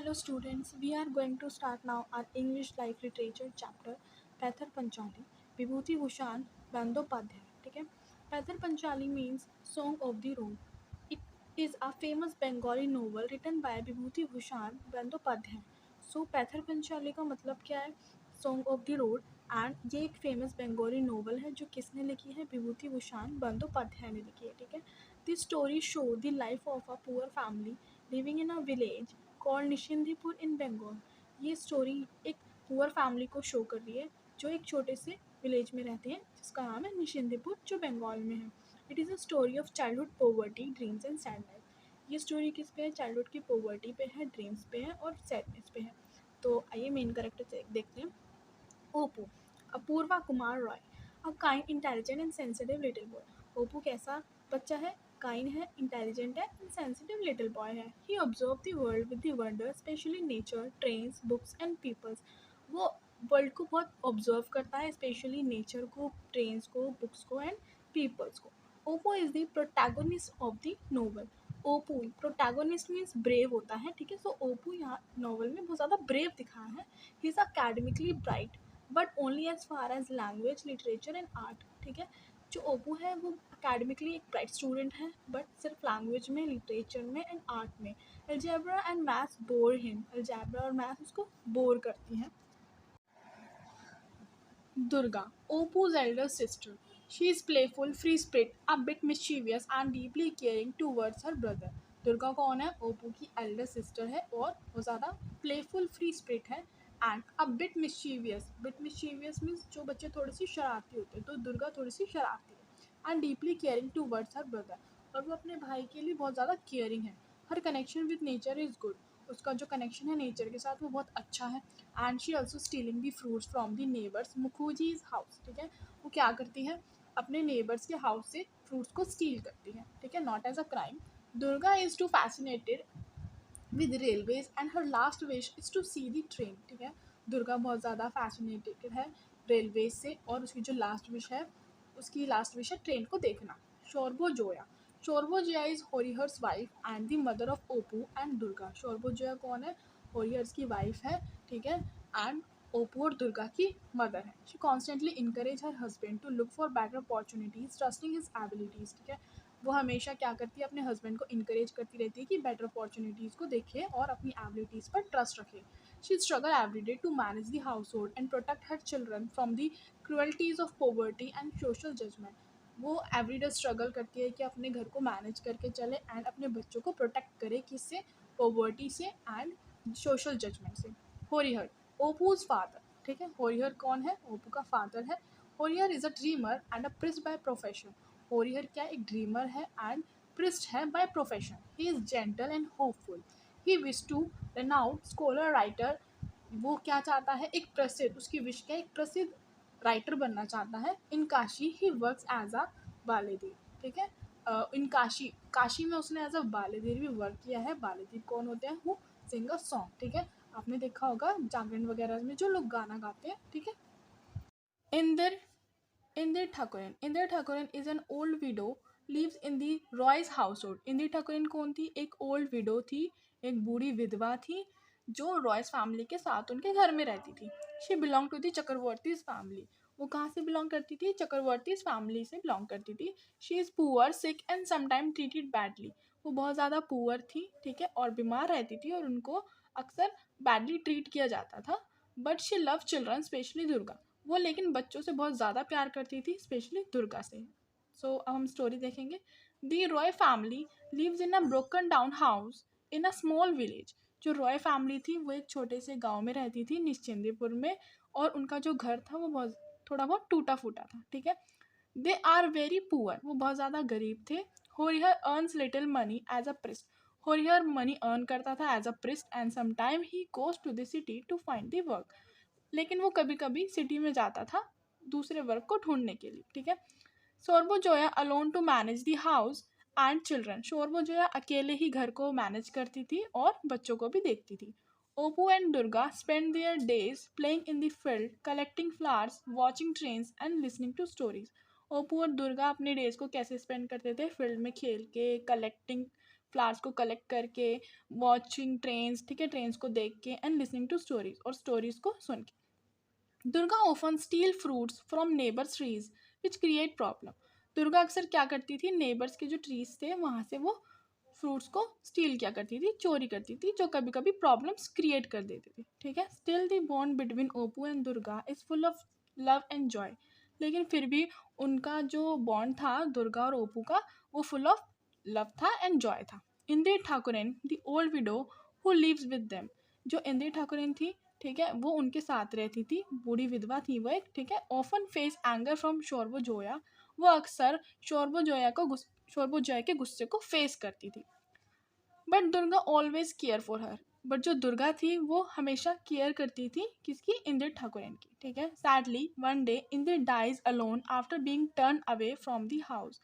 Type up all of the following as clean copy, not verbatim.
Hello students, we are going to start now our English Life Literature chapter पैथर पंचाली विभूति भूषण बंदोपाध्याय. ठीक है. पैथर Panchali means Song of the Road. It is a famous Bengali novel written by Vibhuti Bhushan Bandyopadhyay. So पैथर पंचाली का मतलब क्या है? Song of the Road. And ये एक फेमस बंगाली नोवेल है जो किसने लिखी है? विभूति भूषण बंदोपाध्याय ने लिखी है. ठीक है. This story show the life of a poor family living in a village called Nishindipur in Bengal. ये स्टोरी एक पुअर फैमिली को शो कर रही है जो एक छोटे से विलेज में रहते हैं जिसका नाम है निशिंदीपुर जो बंगाल में है. It is a story of childhood poverty dreams and sadness. ये स्टोरी किस पे है? चाइल्डहुड की पॉवर्टी पे है, ड्रीम्स पे है और सैडनेस पे है. तो आइए मेन कैरेक्टर देखते हैं. Opu Apurba Kumar Roy, a kind intelligent and sensitive little boy. Opu कैसा बच्चा है? काइंड है, इंटेलिजेंट है एंड सेंसिटिव लिटिल बॉय है. He observe the world with the wonder specially nature, trains, books and peoples. वो वर्ल्ड को बहुत ऑब्जर्व करता है, स्पेशली नेचर को, ट्रेन्स को, बुक्स को एंड पीपल्स को. Opu is the protagonist of the novel. Opu protagonist means brave होता है. ठीक है. सो ओपू यहाँ नॉवल में बहुत ज़्यादा ब्रेव दिखाया है. He is academically bright but only as far as language, literature and art. ठीक है. जो ओपू है वो अकेडमिकली एक ब्राइट स्टूडेंट है बट सिर्फ लैंग्वेज में, लिटरेचर में एंड आर्ट में. Algebra and maths bore him. Algebra और मैथ्स उसको बोर करती हैं. Durga, Opu's elder sister. She is playful, free-spirited, a bit mischievous and deeply caring towards her brother. Durga कौन है? ओपू की एल्डर सिस्टर है और वो ज़्यादा प्लेफुल, फ्री स्पिरिट है and a bit mischievous. Bit mischievous means जो बच्चे थोड़े से शरारती होते हैं, तो दुर्गा थोड़ी सी शरारती है. And deeply caring towards her brother, और वो अपने भाई के लिए बहुत ज़्यादा केयरिंग है. Her connection with nature is good. उसका जो कनेक्शन है नेचर के साथ वो बहुत अच्छा है. And she also stealing the fruits from the neighbours Mukherjees house. ठीक है. वो क्या करती है? अपने नेबर्स के हाउस से फ्रूट्स को स्टील करती है. ठीक है. Not as a crime. Durga is too fascinated with railways and her last wish is to see the train. ठीक है. दुर्गा बहुत ज़्यादा फैसिनेटेड है रेलवेज से और उसकी जो लास्ट विश है, उसकी लास्ट विश है ट्रेन को देखना. Sarbajaya. Sarbajaya is Harihar's wife and the mother of Opu and Durga. Sarbajaya कौन है? होरिहर्स की वाइफ है. ठीक है. एंड ओपू और दुर्गा की मदर है. She constantly encourage her husband to look for better opportunities trusting his abilities. ठीक है. वो हमेशा क्या करती है? अपने हस्बैंड को इनकरेज करती रहती है कि बेटर अपॉर्चुनिटीज़ को देखे और अपनी एबिलिटीज़ पर ट्रस्ट रखे. She struggle every day to manage the household and protect her children from the cruelties of poverty and social judgement. वो एवरीडे स्ट्रगल करती है कि अपने घर को मैनेज करके चले एंड अपने बच्चों को प्रोटेक्ट करे किससे? पॉवर्टी से एंड सोशल जजमेंट से. होरिहर ओपूज फादर. ठीक है. होरिहर कौन है? ओपू का फादर है. Harihar is a dreamer and a priest by profession. Harihar क्या? एक ड्रीमर है एंड प्रिस्ट है by profession. He is gentle and hopeful. He wish to renowned scholar writer. वो क्या चाहता है? एक प्रसिद्ध, उसकी विश क्या? एक प्रसिद्ध राइटर बनना चाहता है. In Kashi he works as a बालेदीर. ठीक है. इन काशी, काशी में उसने एज अ बालेदीर भी वर्क किया है. बालेदीर कौन होते हैं? वो सिंगर सॉन्ग. ठीक है. आपने देखा होगा जागरण वगैरह में जो लोग गाना गाते हैं. ठीक है. Indira Indir Thakuran. Indir Thakuran is an old widow lives in the Roy's household. Indira ठाकुरन कौन थी? एक ओल्ड विडो थी, एक बूढ़ी विधवा थी जो रॉयस फैमिली के साथ उनके घर में रहती थी. She belong to the Chakravartis family. वो कहाँ से बिलोंग करती थी? चक्रवर्तीज फैमिली से बिलोंग करती थी. She is poor, sick and sometime treated badly. वो बहुत ज़्यादा पुअर थी. ठीक है. और बीमार रहती थी और उनको अक्सर बैडली ट्रीट किया जाता था. But she love children specially Durga. वो लेकिन बच्चों से बहुत ज़्यादा प्यार करती थी, स्पेशली दुर्गा से. सो अब हम स्टोरी देखेंगे. The Roy family lives in a broken down house in a small village. जो रॉय फैमिली थी वो एक छोटे से गांव में रहती थी निश्चिंदीपुर में, और उनका जो घर था वो बहुत थोड़ा बहुत टूटा फूटा था. ठीक है. They are very poor. वो बहुत ज़्यादा गरीब थे. Harihar earns little money as a priest. Harihar money earn करता था as a priest and sometime he goes to the city to find the work. लेकिन वो कभी कभी सिटी में जाता था दूसरे वर्क को ढूंढने के लिए. ठीक है. Sarbajaya alone to manage the house and children. Sarbajaya अकेले ही घर को मैनेज करती थी और बच्चों को भी देखती थी. Opu and Durga spend their days playing in the field, collecting flowers, watching trains and listening to stories. Opu और दुर्गा अपने डेज को कैसे स्पेंड करते थे? फील्ड में खेल के, कलेक्टिंग फ्लावर्स को कलेक्ट करके, वॉचिंग ट्रेन्स, ठीक है, ट्रेन्स को देख के, एंड लिसनिंग टू स्टोरीज, और स्टोरीज को सुन के। Durga often steel fruits from neighbours trees which create problem. Durga अक्सर क्या करती थी, नेबर्स के जो ट्रीज थे वहाँ से वो फ्रूट्स को स्टील क्या करती थी, चोरी करती थी, जो कभी कभी प्रॉब्लम्स क्रिएट कर देती थी, ठीक है। Still the bond between ओपू and Durga is full of love and Joy. लेकिन फिर भी उनका जो बॉन्ड था दुर्गा और ओपू का, वो फुल ऑफ लव था एंड जॉय था। Indir Thakurun the old widow who lives with them. जो इंदिर ठाकुरन थी, ठीक है, वो उनके साथ रहती थी, बूढ़ी विधवा थी वो एक, ठीक है। Often face anger from Sarbajaya. वो अक्सर शोरबो जोया के गुस्से को फेस करती थी। But Durga always care for her. But जो दुर्गा थी वो हमेशा केयर करती थी किसकी, इंदिर ठाकुरन की, ठीक है। Sadly one day Indir dies alone after being turn away from the house.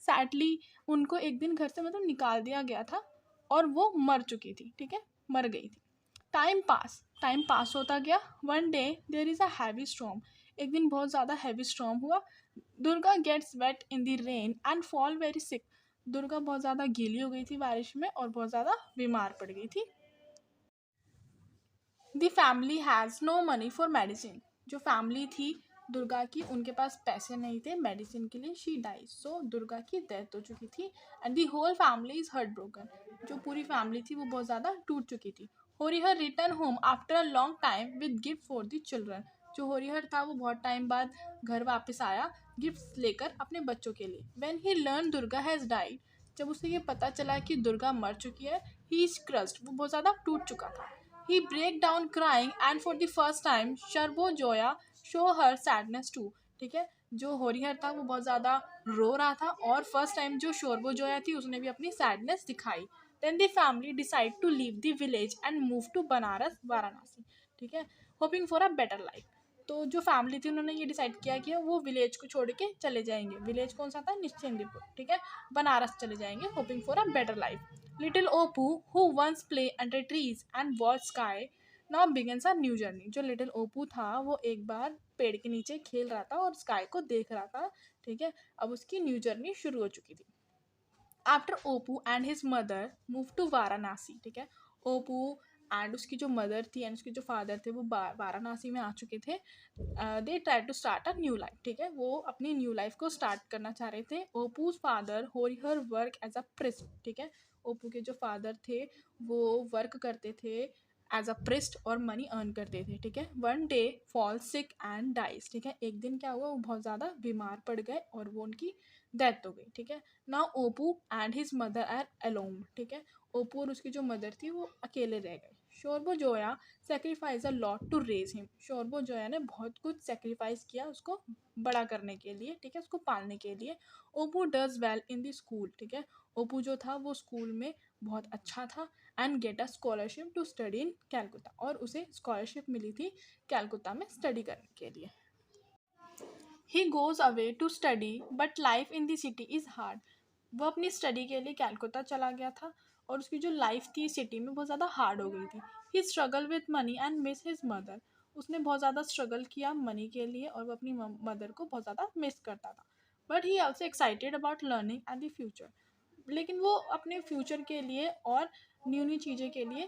Sadly उनको एक दिन घर से मतलब निकाल दिया गया था और वो मर चुकी थी, ठीक है, मर गई थी। टाइम पास होता गया। One day there is a heavy storm. एक दिन बहुत ज़्यादा हैवी स्टॉर्म हुआ। Durga gets wet in the rain and fall very sick. Durga बहुत ज़्यादा गीली हो गई थी बारिश में और बहुत ज़्यादा बीमार पड़ गई थी। The family has no money for medicine. जो फैमिली थी दुर्गा की, उनके पास पैसे नहीं थे मेडिसिन के लिए। शी डाइज, सो दुर्गा की डेथ हो चुकी थी। And the whole family is heartbroken. जो पूरी फैमिली थी वो बहुत ज़्यादा टूट चुकी थी। Harihar return home after a long time with gift for the children. जो होरिहर था वो बहुत टाइम बाद घर वापस आया गिफ्ट्स लेकर अपने बच्चों के लिए। When he learn Durga has died. जब उसे ये पता चला कि दुर्गा मर चुकी है, ही इज क्रस्ड, वो बहुत ज़्यादा टूट चुका था। He break down crying and for the first time शर्बो Zoya show her sadness too। ठीक है, जो होरिहर था वो बहुत ज़्यादा रो रहा था और फर्स्ट टाइम जो शोरबो जोया थी उसने भी अपनी सैडनेस दिखाई। Then the family decide to leave the village and move to Banaras Varanasi, ठीक है, hoping for a better life. तो जो फैमिली थी उन्होंने ये डिसाइड किया कि वो विलेज को छोड़ के चले जाएंगे। विलेज कौन सा था, निश्चिंदीपुर, ठीक है, बनारस चले जाएंगे, hopping for a better life. Little Opu, who once played under trees and watched sky, now begins a new journey। जो लिटिल ओपू था वो एक बार पेड़ के नीचे खेल रहा था और स्काई को देख रहा था, ठीक है। अब उसकी न्यू जर्नी शुरू हो चुकी थी। After Apu and his mother move to Varanasi, ठीक है। ओपू एंड उसकी जो मदर थी एंड उसके जो फादर थे वो वाराणसी में आ चुके थे। They try to start a new life, ठीक है, वो अपनी न्यू लाइफ को स्टार्ट करना चाह रहे थे। Apu's father Harihar work as a priest, ठीक है, ओपू के जो फादर थे वो वर्क करते थे एज अ प्रिस्ट और मनी अर्न करते थे, ठीक है। One day fall sick and dies, ठीक है, एक दिन क्या हुआ, वो बहुत ज़्यादा बीमार पड़ गए और वो उनकी डेथ हो गई, ठीक है। Now Apu and his mother are alone, ठीक है, ओपू और उसकी जो मदर थी वो अकेले रह गए। Sarbajaya sacrifice a lot to raise him. Sarbajaya ने बहुत कुछ सेक्रीफाइस किया उसको बड़ा करने के लिए, ठीक है, उसको पालने के लिए। Apu does well in the school, ठीक है, ओपू जो था वो स्कूल में बहुत अच्छा था and get a scholarship to study in Calcutta. और उसे स्कॉलरशिप मिली थी कैलकुटा में स्टडी करने के लिए। He goes away to study but life in the city is hard. वो अपनी स्टडी के लिए कैलकुटा चला गया था और उसकी जो लाइफ थी सिटी में बहुत ज़्यादा हार्ड हो गई थी। He struggle with money and miss his mother. उसने बहुत ज़्यादा स्ट्रगल किया मनी के लिए और वो अपनी मदर को बहुत ज़्यादा मिस करता था। But he also excited about learning and the future. लेकिन वो अपने फ्यूचर के लिए और न्यू न्यू चीज़ें के लिए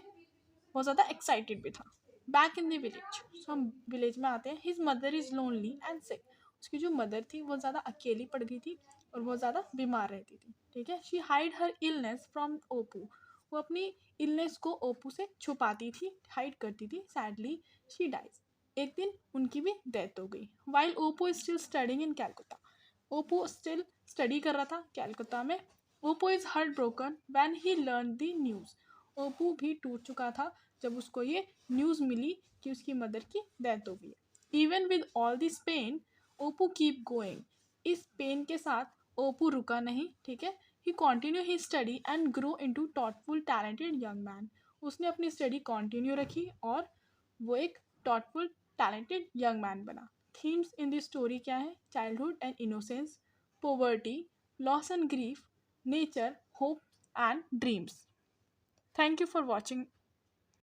बहुत ज़्यादा एक्साइटेड भी था। Back in the village, so हम विलेज में आते हैं। His mother is lonely and sick. उसकी जो मदर थी वो ज़्यादा अकेली पड़ गई थी और बहुत ज़्यादा बीमार रहती थी, ठीक है। She hide her illness from Apu. वो अपनी इलनेस को ओपू से छुपाती थी, हाइड करती थी। Sadly she dies. एक दिन उनकी भी डेथ हो गई। While Apu is still studying in Calcutta. Apu still study कर रहा था कैलकुटा में। Apu is heart broken when he learn the news. Apu भी टूट चुका था जब उसको ये न्यूज़ मिली कि उसकी मदर की डेथ हो गई है। Even with all this pain Apu keep going. इस पेन के साथ ओपू रुका नहीं, ठीक है। He continue he study and grow into thoughtful talented young man. उसने अपनी स्टडी कॉन्टिन्यू रखी और वो एक थॉटफुल टैलेंटेड यंग मैन बना। थीम्स इन दिस स्टोरी क्या है, childhood and innocence, poverty, loss and grief, nature, hope and dreams. Thank you for watching